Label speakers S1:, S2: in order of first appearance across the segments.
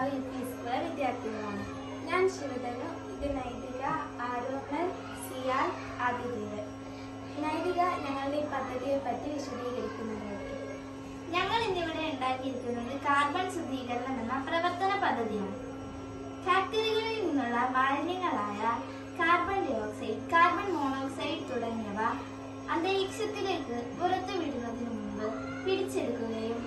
S1: കാവ് UP square വിദ്യാർത്ഥികളാണ്. ഞാൻ ശിവധനു, ഇത് നൈതിക, ആരോമൽ, സിയാൽ, ആദിദേവ്. നൈതിക ഞങ്ങളുടെ ഈ പദ്ധതിയെ പറ്റി വിശദീകരിക്കുന്നതായിരിക്കും.
S2: ഞങ്ങൾ ഇന്നിവിടെ ഉണ്ടാക്കിയിരിക്കുന്നത് കാർബൺ ശുദ്ധീകരണം എന്ന പ്രവർത്തന പദ്ധതിയാണ്. ഫാക്ടറികളിൽ നിന്നുള്ള മാലിന്യങ്ങളായ കാർബൺ ഡയോക്സൈഡ്, കാർബൺ മോണോക്സൈഡ് തുടങ്ങിയവ അന്തരീക്ഷത്തിലേക്ക് പുറത്തുവിടുന്നതിന് മുമ്പ് പിടിച്ചെടുക്കുകയും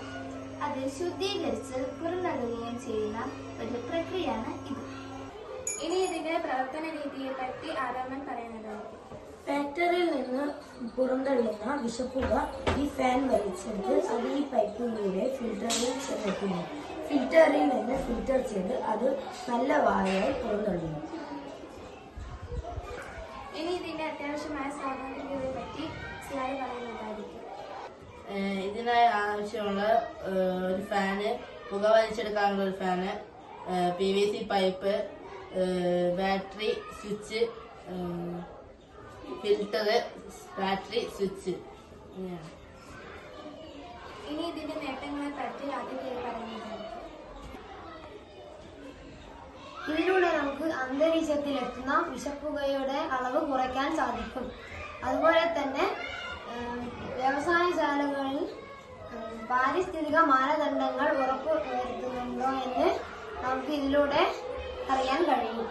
S2: അത് ശുദ്ധീകരിച്ച് പുറന്തള്ളുകയും ചെയ്യുന്ന ഒരു പ്രക്രിയയാണ് ഇത്.
S1: ഇനി ഇതിന്റെ പ്രവർത്തന രീതിയെ പറ്റി ആരോമൽ പറയുന്നതായിരിക്കും.
S3: ഫാക്ടറിയിൽ നിന്ന് പുറന്തള്ളുന്ന വിഷപ്പുക ഈ ഫാൻ വലിച്ചെടുത്ത് അത് ഈ പൈപ്പിലൂടെ ഫിൽറ്ററിൽ ചെന്നെത്തുന്നു. ഫിൽറ്ററിൽ നിന്ന് ഫിൽറ്റർ ചെയ്ത് അത് നല്ല വായുവായി പുറന്തള്ളുന്നു.
S1: ഇനി ഇതിന്റെ അത്യാവശ്യമായ സാമഗ്രികളെ പറ്റി സിയാൽ പറയുന്നതായിരിക്കും.
S4: ഇതിനായി ആവശ്യമുള്ള ഒരു ഫാന്, പുക വലിച്ചെടുക്കാനുള്ള ഒരു fan, PVC pipe, battery, switch, filter, battery, switch.
S1: ഇനി ഇതിന്റെ നേട്ടങ്ങളെ പറ്റി ആദ്യം പറയുന്നതായിരിക്കും.
S3: ഇതിലൂടെ നമുക്ക് അന്തരീക്ഷത്തിലെത്തുന്ന വിഷപ്പുകയുടെ അളവ് കുറയ്ക്കാൻ സാധിക്കും. അതുപോലെ തന്നെ വ്യവസായശാലകളിൽ പാരിസ്ഥിതിക മാനദണ്ഡങ്ങൾ ഉറപ്പുവരുത്തുന്നുണ്ടോ എന്ന് നമുക്ക് ഇതിലൂടെ അറിയാൻ കഴിയും.